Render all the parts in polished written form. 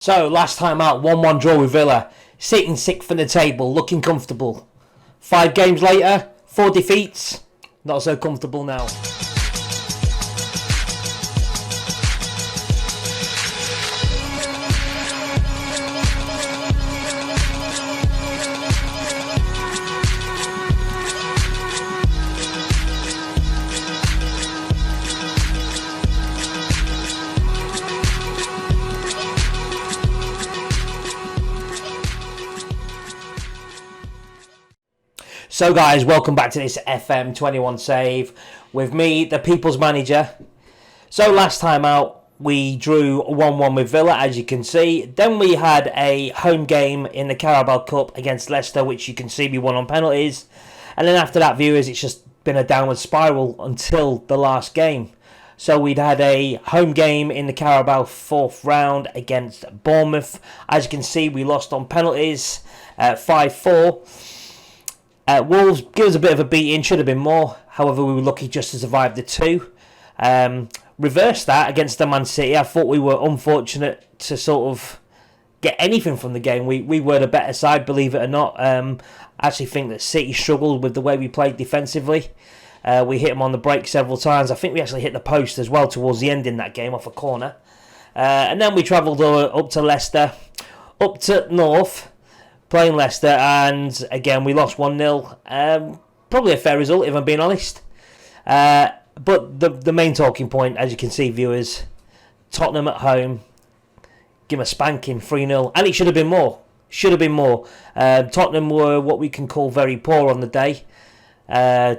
So, last time out, 1-1 draw with Villa. Sitting sixth in the table, looking comfortable. 5 games later, 4 defeats. Not so comfortable now. So guys, welcome back to this FM21 save with me, the People's Manager. So last time out, we drew 1-1 with Villa, as you can see. Then we had a home game in the Carabao Cup against Leicester, which you can see we won on penalties. And then after that, viewers, it's just been a downward spiral until the last game. So we'd had a home game in the Carabao 4th round against Bournemouth. As you can see, we lost on penalties, 5-4. Wolves give us a bit of a beating, should have been more. However, we were lucky just to survive the 2. Reverse that against the Man City. I thought we were unfortunate to sort of get anything from the game. We were the better side, believe it or not. I actually think that City struggled with the way we played defensively. We hit them on the break several times. I think we actually hit the post as well towards the end in that game off a corner. And then we travelled up to Leicester, up to North, playing Leicester, and again we lost 1-0. Probably a fair result, if I'm being honest. But the main talking point, as you can see, viewers, Tottenham at home, give them a spanking, 3-0, and it should have been more. Should have been more. Tottenham were what we can call very poor on the day.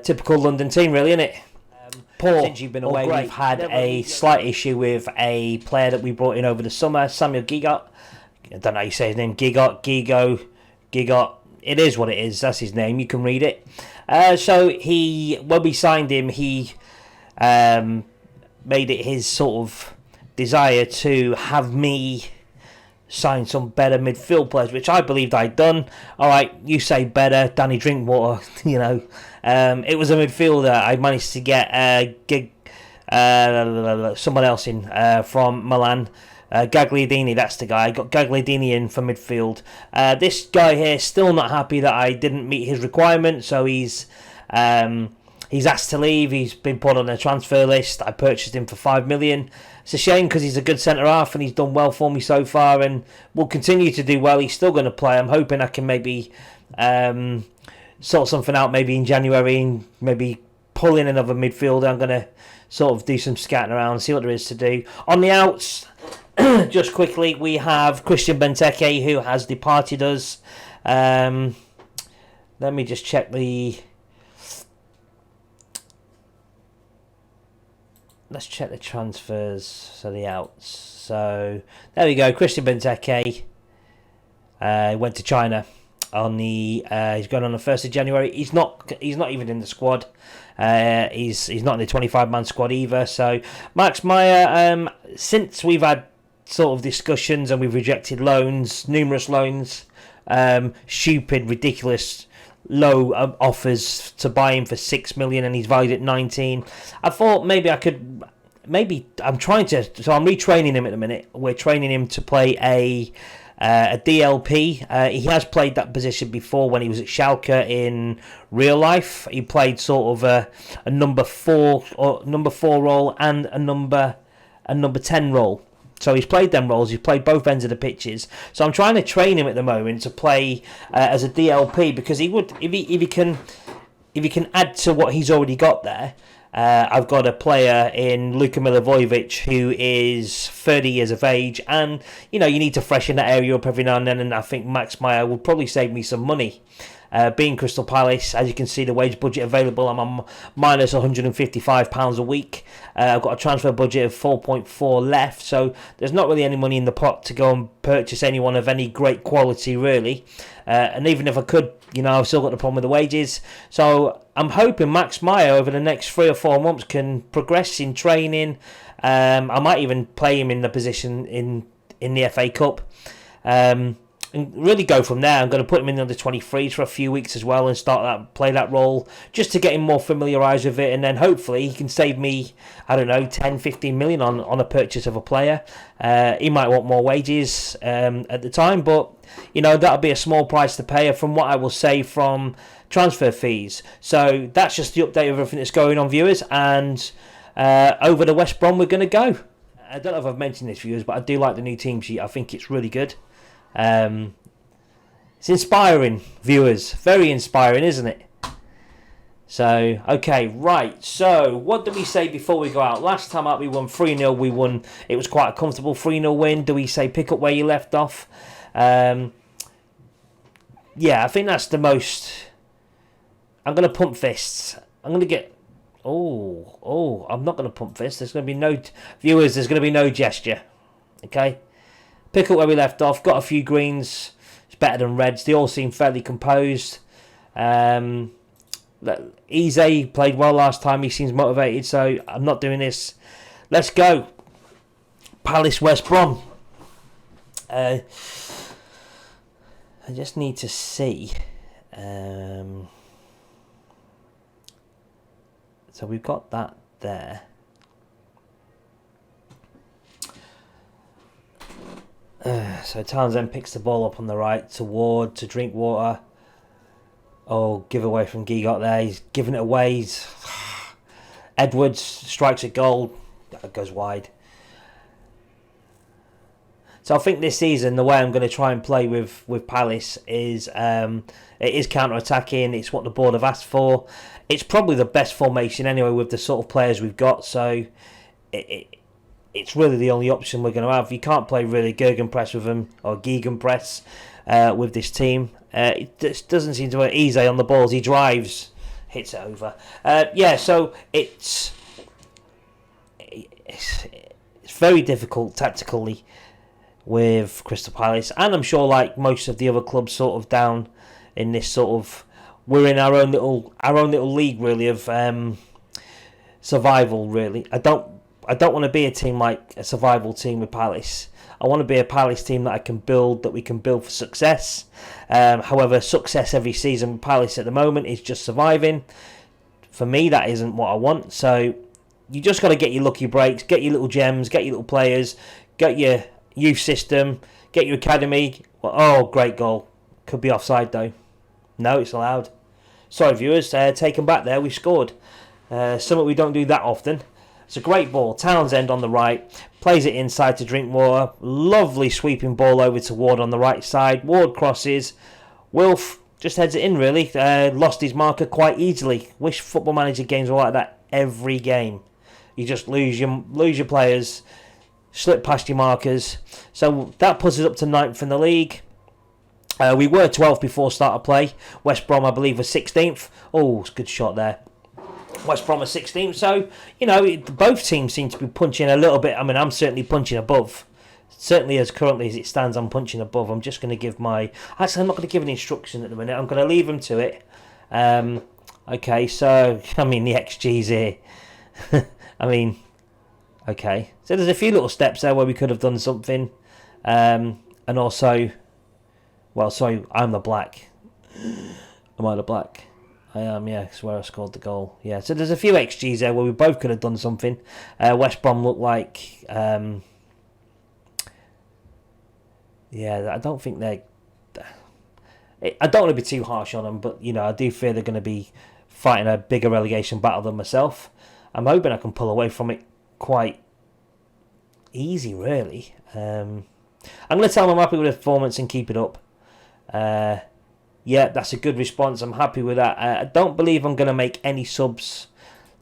Typical London team, really, isn't it? Poor. Since you've been away, we've had a slight issue with a player that we brought in over the summer, Samuel Gigot. I don't know how you say his name, Gigot. It is what it is. That's his name. You can read it. So when we signed him, he made it his sort of desire to have me sign some better midfield players, which I believed I'd done. All right, you say better, Danny Drinkwater. You know, it was a midfielder. I managed to get someone else in from Milan. Gagliardini, that's the guy. I got Gagliardini in for midfield. This guy here still not happy that I didn't meet his requirement, so he's asked to leave. He's been put on a transfer list. I purchased him for 5 million. It's a shame because he's a good centre half and he's done well for me so far and will continue to do well. He's still going to play. I'm hoping I can maybe sort something out maybe in January and maybe pull in another midfielder. I'm going to sort of do some scouting around, see what there is to do. On the outs, just quickly, we have Christian Benteke, who has departed us. Let me just check let's check the transfers, so the outs. So there we go. Christian Benteke went to China on he's going on the 1st of January. He's not even in the squad. He's not in the 25-man squad either. So Max Meyer, since we've had sort of discussions and we've rejected loans, numerous loans, stupid, ridiculous low offers to buy him for 6 million and he's valued at 19. I thought maybe I'm retraining him at the minute. We're training him to play a DLP. He has played that position before when he was at Schalke in real life. He played sort of a number 4 role and a number 10 role. So he's played them roles. He's played both ends of the pitches. So I'm trying to train him at the moment to play as a DLP because he would, if he can add to what he's already got there. I've got a player in Luka Milivojevic who is 30 years of age, and you need to freshen that area up every now and then. And I think Max Meyer will probably save me some money. Being Crystal Palace, as you can see, the wage budget available, I'm on minus £155 a week. I've got a transfer budget of 4.4 left, so there's not really any money in the pot to go and purchase anyone of any great quality, really. And even if I could, I've still got the problem with the wages. So I'm hoping Max Meyer over the next 3 or 4 months can progress in training. I might even play him in the position in the FA Cup. and really go from there. I'm going to put him in the under 23s for a few weeks as well and play that role just to get him more familiarised with it, and then hopefully he can save me, I don't know, 10, 15 million on a purchase of a player. He might want more wages at the time, but that'll be a small price to pay from what I will save from transfer fees. So that's just the update of everything that's going on, viewers, and over to West Brom we're going to go. I don't know if I've mentioned this, viewers, but I do like the new team sheet. I think it's really good. It's inspiring, viewers. Very inspiring, isn't it? So, okay, right. So, what did we say before we go out? Last time out we won 3-0. We won. It was quite a comfortable 3-0 win. Do we say pick up where you left off? Yeah, I think that's the most... I'm going to pump fists. I'm going to get... Oh, I'm not going to pump fists. There's going to be no... Viewers, there's going to be no gesture. Okay? Pick up where we left off. Got a few greens. It's better than reds. They all seem fairly composed. Eze played well last time. He seems motivated, so I'm not doing this. Let's go. Palace West Brom. I just need to see... So we've got that there. So Townsend picks the ball up on the right to Ward, to Drinkwater. Oh, give away from Gigot there. He's giving it away. Edwards strikes a goal. That goes wide. So I think this season the way I'm going to try and play with Palace is it is counter-attacking. It's what the board have asked for. It's probably the best formation anyway with the sort of players we've got. So it's really the only option we're going to have. You can't play really Gegenpress with them or Gegenpress with this team. It just doesn't seem to work. Easy on the balls. He drives, hits it over. So it's very difficult tactically with Crystal Palace, and I'm sure like most of the other clubs sort of down in this sort of, we're in our own little league really of survival really. I don't want to be a team like a survival team with Palace. I want to be a Palace team that we can build for success. However, success every season with Palace at the moment is just surviving. For me, that isn't what I want. So you just got to get your lucky breaks, get your little gems, get your little players, get your youth system, get your academy. Well, oh, great goal. Could be offside though. No, it's allowed. Sorry, viewers. Taken back there. We scored. Something we don't do that often. It's a great ball. Townsend on the right. Plays it inside to Drinkwater. Lovely sweeping ball over to Ward on the right side. Ward crosses. Wilf just heads it in really. Lost his marker quite easily. Wish Football Manager games were like that every game. You just lose your players. Slip past your markers. So that puts us up to 9th in the league. We were 12th before start of play. West Brom, I believe, was 16th. Oh, it's a good shot there. West Brom was 16th. So, both teams seem to be punching a little bit. I mean, I'm certainly punching above. Certainly as currently as it stands, I'm punching above. I'm just going to give Actually, I'm not going to give an instruction at the minute. I'm going to leave them to it. Okay, so, I mean, the XG's here. I mean... Okay, so there's a few little steps there where we could have done something. And also... Well, sorry, I'm the black. Am I the black? I am, yeah, it's where I scored the goal. Yeah, so there's a few XGs there where we both could have done something. West Brom looked like... I don't think they're... I don't want to be too harsh on them, but, I do fear they're going to be fighting a bigger relegation battle than myself. I'm hoping I can pull away from it quite easy, really. I'm going to tell them I'm happy with the performance and keep it up. That's a good response. I'm happy with that. I don't believe I'm going to make any subs.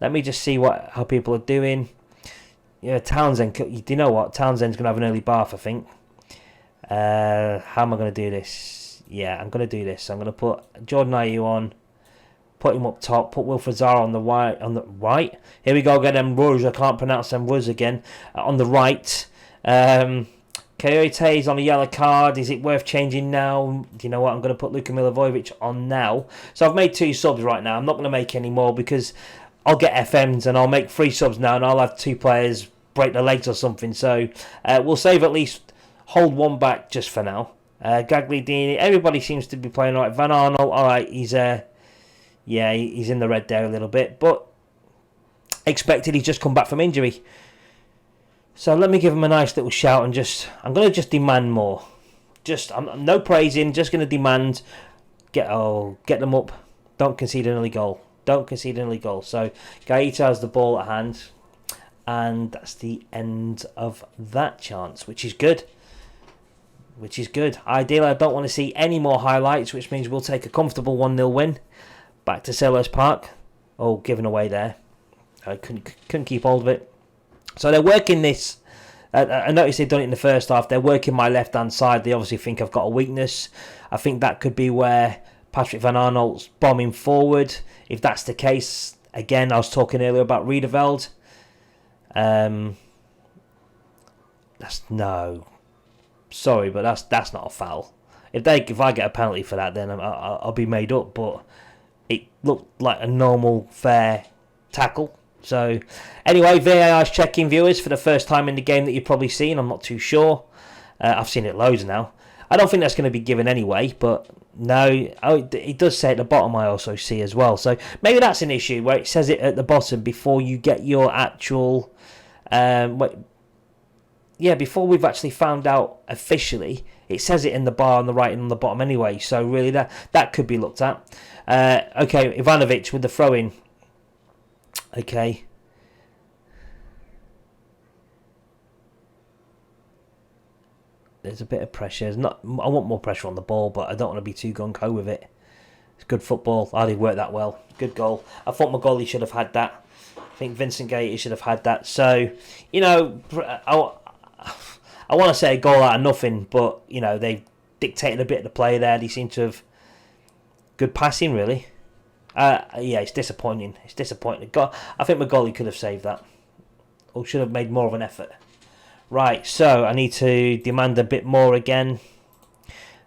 Let me just see how people are doing. Yeah, Townsend. Do you know what? Townsend's going to have an early bath, I think. How am I going to do this? Yeah, I'm going to do this. I'm going to put Jordan Ayew on. Put him up top. Put Wilfred Zaha on the right. Here we go again. Them words. I can't pronounce them words again. On the right. Coyote's on a yellow card. Is it worth changing now? Do you know what? I'm going to put Luka Milivojevic on now. So I've made 2 subs right now. I'm not going to make any more because I'll get FMs and I'll make 3 subs now and I'll have 2 players break their legs or something. So we'll save at least, hold 1 back just for now. Gagliardini, everybody seems to be playing all right. Van Arnold, all right, he's he's in the red there a little bit, but expected. He's just come back from injury. So let me give him a nice little shout and I'm going to just demand more. I'm no praising, just going to demand, get them up. Don't concede an early goal. So Gaeta has the ball at hand, and that's the end of that chance, which is good. Ideally, I don't want to see any more highlights, which means we'll take a comfortable 1-0 win back to Selhurst Park. Oh, given away there. I couldn't keep hold of it. So they're working this. I noticed they've done it in the first half. They're working my left-hand side. They obviously think I've got a weakness. I think that could be where Patrick Van Arnold's bombing forward. If that's the case, again, I was talking earlier about Riedeveld. Sorry, but that's not a foul. If I get a penalty for that, then I'll be made up. But it looked like a normal, fair tackle. So, anyway, VAR's checking, viewers, for the first time in the game that you've probably seen. I'm not too sure. I've seen it loads now. I don't think that's going to be given anyway, but no, it does say at the bottom I also see as well. So, maybe that's an issue where it says it at the bottom before you get your actual... before we've actually found out officially, it says it in the bar on the right and on the bottom anyway. So, really, that could be looked at. Okay, Ivanovic with the throw-in. Okay. There's a bit of pressure. I want more pressure on the ball, but I don't want to be too gung-ho with it. It's good football. Hardly worked that well. Good goal. I thought Magoli should have had that. I think Vincent Gaeta should have had that. So, I want to say a goal out of nothing, but, they dictated a bit of the play there. They seem to have good passing, really. It's disappointing. I think Magoli could have saved that. Or should have made more of an effort. Right, so I need to demand a bit more again.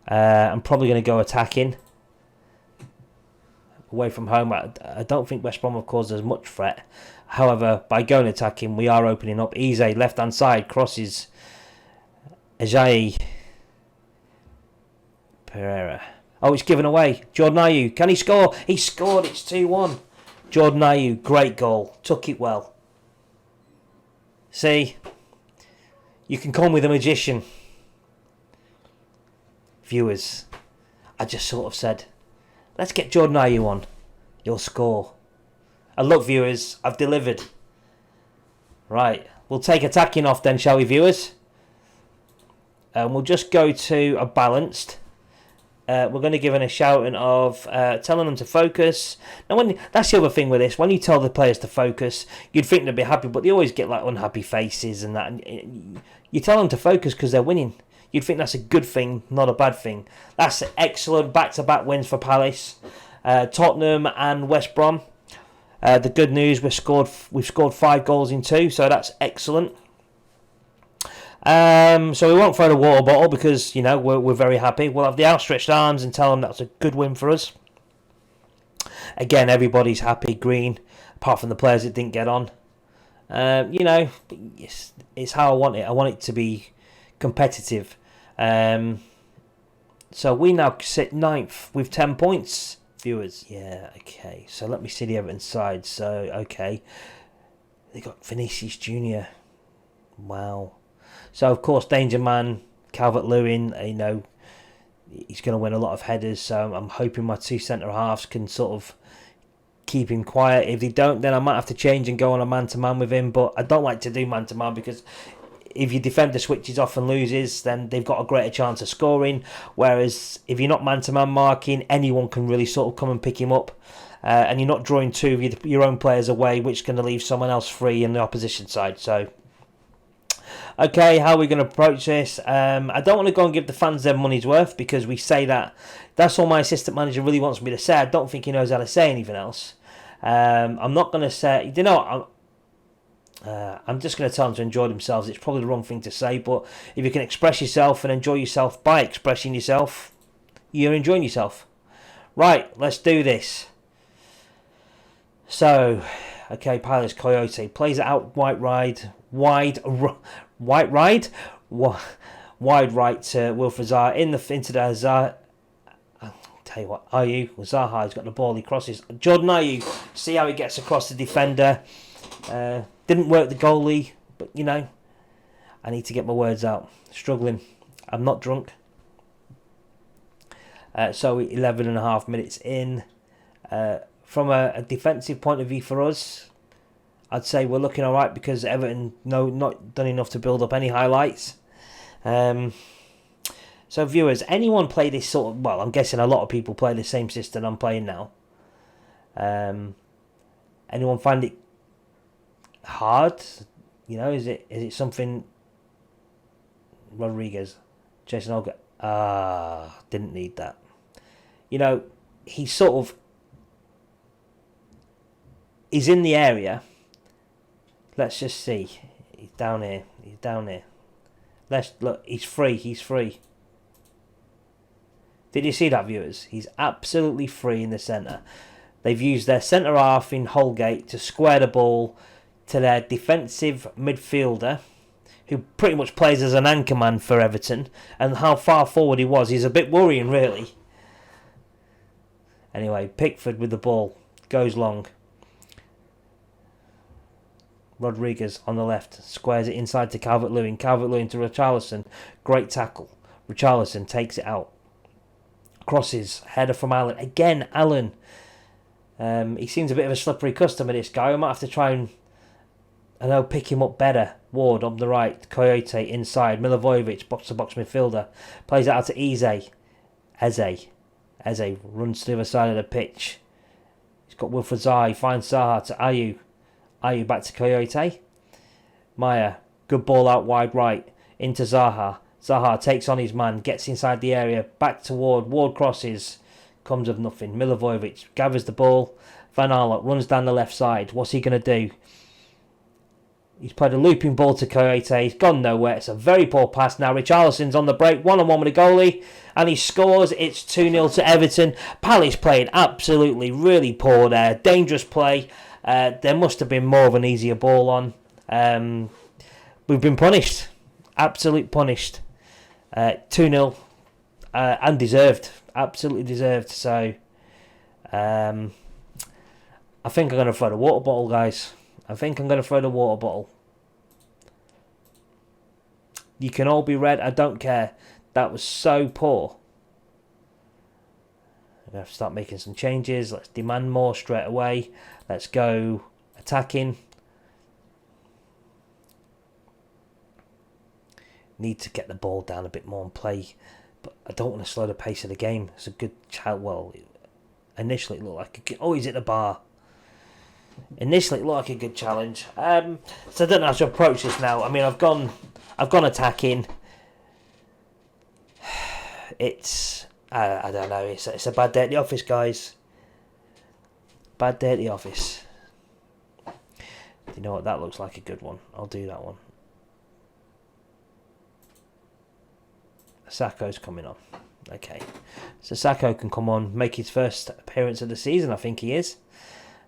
I'm probably going to go attacking. Away from home, I don't think West Brom have caused as much threat. However, by going attacking, we are opening up. Eze, left-hand side, crosses. Ajayi. Pereira. Oh, it's given away. Jordan Ayew. Can he score? He scored. It's 2-1. Jordan Ayew. Great goal. Took it well. See? You can call me the magician. Viewers. I just sort of said, let's get Jordan Ayew on. He'll score. And look, viewers, I've delivered. Right. We'll take attacking off then, shall we, viewers? And we'll just go to a balanced. We're going to give it a shouting of telling them to focus. Now, that's the other thing with this. When you tell the players to focus, you'd think they'd be happy, but they always get like unhappy faces and that. And you tell them to focus because they're winning. You'd think that's a good thing, not a bad thing. That's excellent. Back-to-back wins for Palace, Tottenham, and West Brom. The good news: we've scored 5 goals in 2, so that's excellent. So we won't throw the water bottle because, we're very happy. We'll have the outstretched arms and tell them that's a good win for us. Again, everybody's happy, green, apart from the players that didn't get on. It's how I want it. I want it to be competitive. So we now sit 9th with 10 points, viewers. Yeah, okay. So let me see the Everton side. So, okay. They got Vinicius Jr. Wow. So, of course, Danger Man, Calvert-Lewin, he's going to win a lot of headers. So I'm hoping my 2 centre-halves can sort of keep him quiet. If they don't, then I might have to change and go on a man-to-man with him. But I don't like to do man-to-man because if your defender switches off and loses, then they've got a greater chance of scoring. Whereas if you're not man-to-man marking, anyone can really sort of come and pick him up. And you're not drawing 2 of your own players away, which is going to leave someone else free in the opposition side. So... okay, how are we going to approach this? I don't want to go and give the fans their money's worth because we say that. That's all my assistant manager really wants me to say. I don't think he knows how to say anything else. I'm not going to say... I'm just going to tell them to enjoy themselves. It's probably the wrong thing to say, but if you can express yourself and enjoy yourself by expressing yourself, you're enjoying yourself. Right, let's do this. So, okay, Palace Coyote plays it out wide Wide right to Wilfried Zaha into the Zaha. I'll tell you what, Zaha's got the ball. He crosses. Jordan Ayew, see how he gets across the defender. Didn't work the goalie, but I need to get my words out. Struggling. I'm not drunk. So 11 and a half minutes in. From a defensive point of view for us, I'd say we're looking all right because Everton not done enough to build up any highlights. So viewers, anyone play this sort of... Well, I'm guessing a lot of people play the same system I'm playing now. Anyone find it hard? Is it something... Rodriguez, Jason Olga... didn't need that. He's sort of... He's in the area. Let's just see. He's down here. Let's look. He's free. Did you see that, viewers? He's absolutely free in the centre. They've used their centre half in Holgate to square the ball to their defensive midfielder, who pretty much plays as an anchorman for Everton. And how far forward he was, he's a bit worrying, really. Anyway, Pickford with the ball. Goes long. Rodriguez on the left. Squares it inside to Calvert-Lewin. Calvert-Lewin to Richarlison. Great tackle. Richarlison takes it out. Crosses. Header from Allen. Again, Allen. He seems a bit of a slippery customer, this guy. I might have to try and pick him up better. Ward on the right. Coyote inside. Milivojevic, box-to-box midfielder. Plays it out to Eze. Eze runs to the other side of the pitch. He's got Wilfried Zaha. He finds Zaha to Ayew. Ayew back to Coyote. Maya. Good ball out wide right. Into Zaha. Zaha takes on his man. Gets inside the area. Back to Ward. Ward crosses. Comes of nothing. Milivojevic gathers the ball. Van Arlott runs down the left side. What's he going to do? He's played a looping ball to Coyote. He's gone nowhere. It's a very poor pass now. Richarlison's on the break. 1-on-1 with the goalie. And he scores. It's 2-0 to Everton. Palace played absolutely really poor there. Dangerous play. There must have been more of an easier ball on. We've been punished. Absolute punished. 2-0. And deserved. Absolutely deserved. So, I think I'm going to throw the water bottle, guys. You can all be red. I don't care. That was so poor. I'm going to have to start making some changes. Let's demand more straight away. Let's go attacking. Need to get the ball down a bit more and play. But I don't want to slow the pace of the game. It's a good child. Well, initially it looked like he's at the bar. Initially it looked like a good challenge. So I don't know how to approach this now. I mean, I've gone attacking. It's I don't know. It's a bad day at the office, guys. Bad day at the office. You know what? That looks like a good one. I'll do that one. Sakho's coming on. Okay. So Sakho can come on, make his first appearance of the season. I think he is.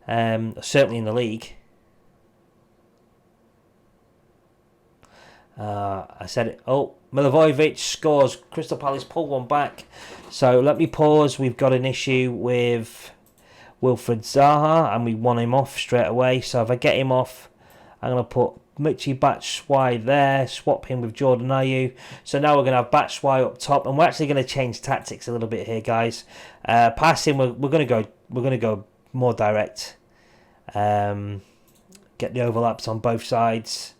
Certainly in the league. I said it. Oh, Milivojevic scores. Crystal Palace pull one back. So let me pause. We've got an issue with Wilfried Zaha, and we want him off straight away. So if I get him off, I'm going to put Michy Batshuayi there, swap him with Jordan Ayew. So now we're going to have Batshuayi up top, and we're actually going to change tactics a little bit here, guys. Passing, we're going to go more direct. Get the overlaps on both sides.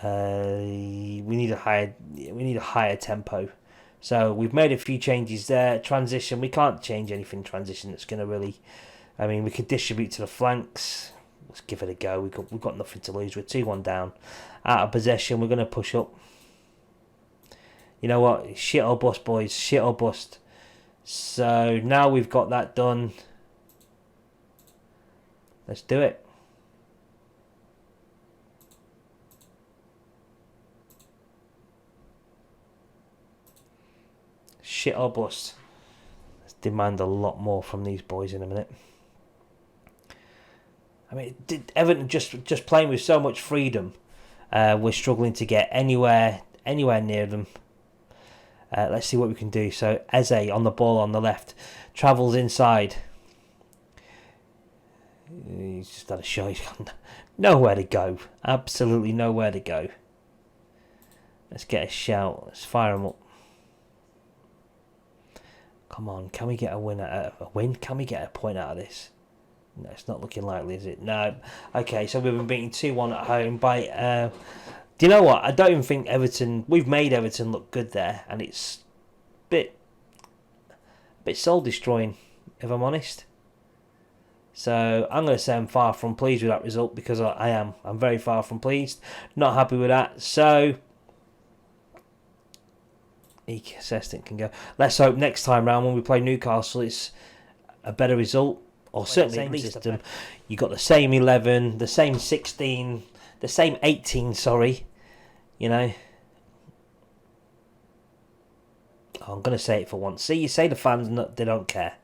We need a higher tempo. So we've made a few changes there. Transition, we can't change anything in transition that's going to really... I mean, we could distribute to the flanks. Let's give it a go. We've got nothing to lose. We're 2-1 down. Out of possession, we're going to push up. You know what? Shit or bust, boys. Shit or bust. So now we've got that done. Let's do it. Shit or bust. Let's demand a lot more from these boys in a minute. I mean, Everton just playing with so much freedom. We're struggling to get anywhere near them. Let's see what we can do. So Eze on the ball on the left, travels inside. He's just had a shot. He's got nowhere to go. Absolutely nowhere to go. Let's get a shout. Let's fire him up. Come on, can we get a win? Can we get a point out of this? No, it's not looking likely, is it? No. Okay, so we've been beaten 2-1 at home by... do you know what? I don't even think Everton... We've made Everton look good there, and it's a bit soul-destroying, if I'm honest. So I'm going to say I'm far from pleased with that result, because I am. I'm very far from pleased. Not happy with that. So... Assistant can go. Let's hope next time round when we play Newcastle it's a better result, or certainly at least you got the same 11, the same 16, the same 18. Sorry, you know. Oh, I'm going to say it for once. See, you say the fans they don't care.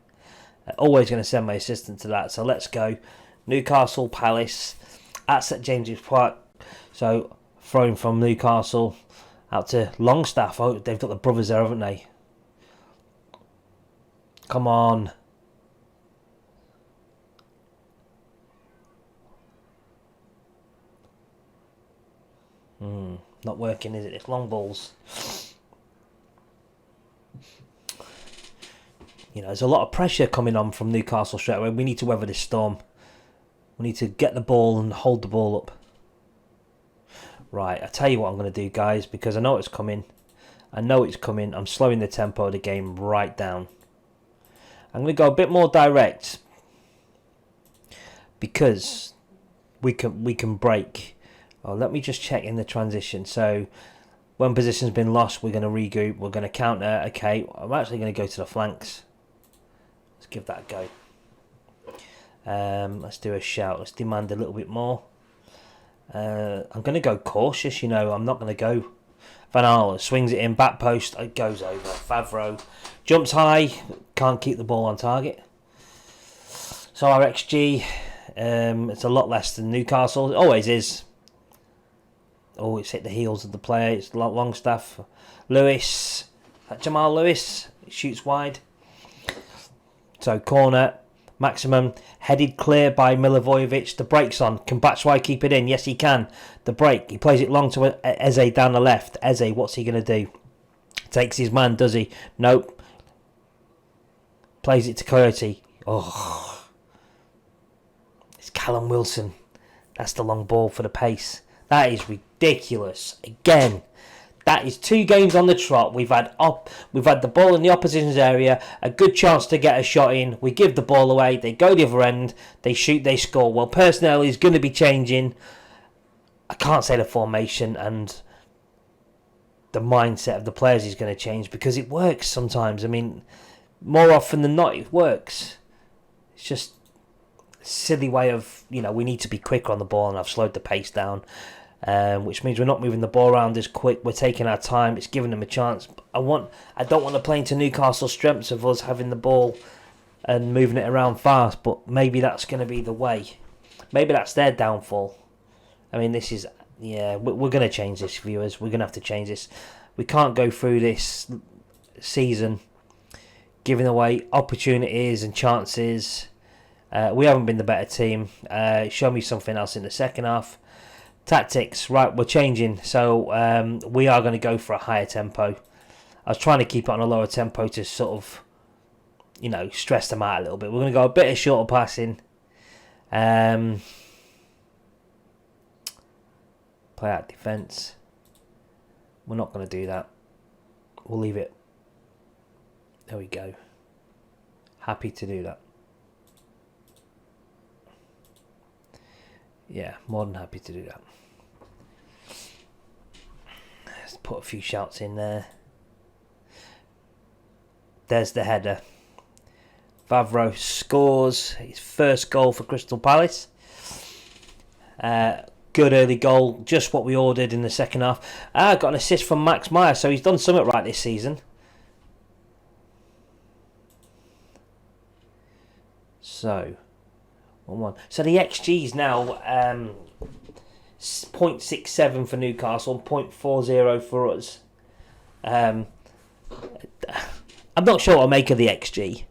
Always going to send my assistant to that. So let's go. Newcastle Palace at St James's Park. So throwing from Newcastle. Out to Longstaff. Oh, they've got the brothers there, haven't they? Come on. Not working, is it? It's long balls. You know, there's a lot of pressure coming on from Newcastle straight away. We need to weather this storm. We need to get the ball and hold the ball up. Right, I tell you what I'm going to do, guys, because I know it's coming. I'm slowing the tempo of the game right down. I'm going to go a bit more direct, because we can break. Oh, let me just check in the transition. So when position's been lost, we're going to regroup. We're going to counter. Okay, I'm actually going to go to the flanks. Let's give that a go. Let's do a shout. Let's demand a little bit more. I'm going to go cautious, you know. I'm not going to go. Van Aalen swings it in, back post, it goes over. Favreau jumps high, can't keep the ball on target. So our XG, it's a lot less than Newcastle. It always is. Oh, it's hit the heels of the player. It's Longstaff. Lewis. Jamal Lewis. It shoots wide. So corner. Maximum headed clear by Milivojevic. The break's on. Can Batshuayi keep it in? Yes, he can. The break. He plays it long to Eze down the left. Eze, what's he going to do? Takes his man, does he? Nope. Plays it to Coyote. Oh. It's Callum Wilson. That's the long ball for the pace. That is ridiculous. Again. That is 2 games on the trot. We've had the ball in the opposition's area, a good chance to get a shot in. We give the ball away. They go the other end. They shoot. They score. Well, personnel is going to be changing. I can't say the formation and the mindset of the players is going to change, because it works sometimes. I mean, more often than not, it works. It's just a silly way of, you know, we need to be quicker on the ball, and I've slowed the pace down. Which means we're not moving the ball around as quick. We're taking our time. It's giving them a chance. I don't want to play into Newcastle's strengths of us having the ball and moving it around fast. But maybe that's going to be the way. Maybe that's their downfall. I mean, this is we're going to change this, viewers. We're going to have to change this. We can't go through this season giving away opportunities and chances. We haven't been the better team. Show me something else in the second half. Tactics, right, we're changing. So we are going to go for a higher tempo. I was trying to keep it on a lower tempo to sort of, you know, stress them out a little bit. We're going to go a bit of shorter passing. Play out defence. We're not going to do that. We'll leave it. There we go. Happy to do that. Yeah, more than happy to do that. Let's put a few shouts in there. There's the header. Favreau scores his first goal for Crystal Palace. Good early goal, just what we ordered in the second half. Got an assist from Max Meyer, so he's done something right this season. So, 1-1. So the XG is now 0.67 for Newcastle, 0.40 for us. I'm not sure what to make of the XG.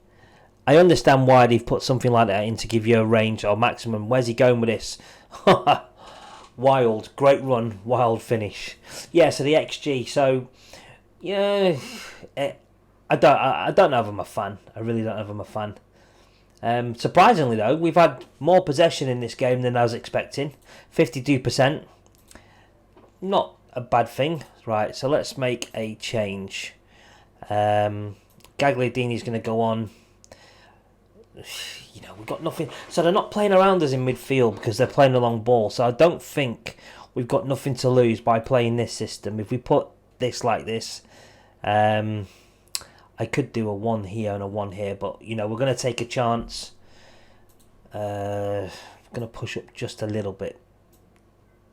I understand why they've put something like that in to give you a range or maximum. Where's he going with this? Wild, great run, wild finish. Yeah, so the XG. So yeah, I don't know if I'm a fan. I really don't know if I'm a fan. Surprisingly though, we've had more possession in this game than I was expecting. 52%. Not a bad thing. Right, so let's make a change. Gagliardini's going to go on. You know, we've got nothing. So they're not playing around us in midfield because they're playing a long ball. So I don't think we've got nothing to lose by playing this system. If we put this like this, I could do a 1 here and a 1 here. But, you know, we're going to take a chance. I'm going to push up just a little bit.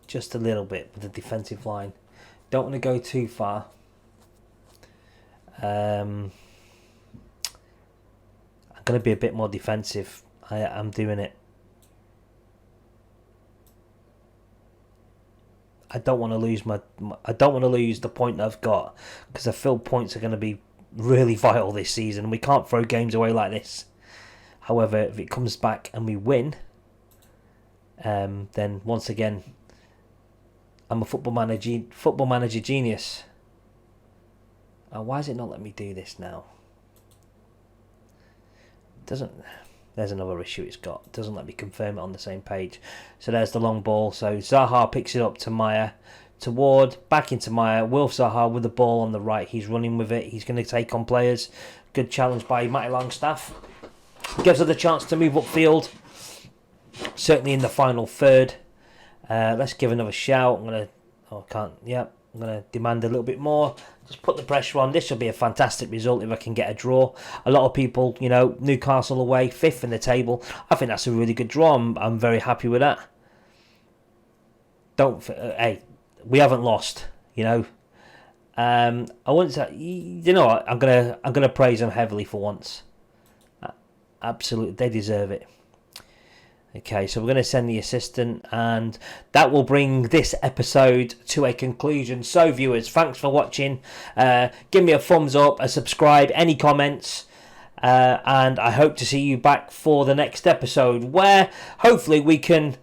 Just a little bit with the defensive line. Don't want to go too far. I'm going to be a bit more defensive. I'm doing it. I don't want to lose I don't want to lose the point I've got, because I feel points are going to be really vital this season. We can't throw games away like this. However, if it comes back and we win, then once again, I'm a football manager genius. Why is it not letting me do this now? There's another issue it's got. It doesn't let me confirm it on the same page. So there's the long ball. So Zaha picks it up to Maya, to Ward, back into Maya. Wilf Zaha with the ball on the right. He's running with it. He's going to take on players. Good challenge by Matty Longstaff. Gives her the chance to move upfield. Certainly in the final third. Let's give another shout. I'm going to demand a little bit more. Just put the pressure on. This will be a fantastic result if I can get a draw. A lot of people, you know, Newcastle away, 5th in the table. I think that's a really good draw. I'm very happy with that. Hey, we haven't lost, you know. I wouldn't say, you know what, I'm gonna praise them heavily for once. Absolutely, they deserve it. Okay, so we're going to send the assistant, and that will bring this episode to a conclusion. So, viewers, thanks for watching. Give me a thumbs up, a subscribe, any comments, and I hope to see you back for the next episode, where hopefully we can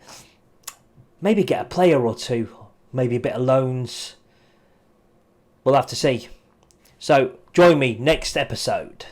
maybe get a player or two, maybe a bit of loans. We'll have to see. So, join me next episode.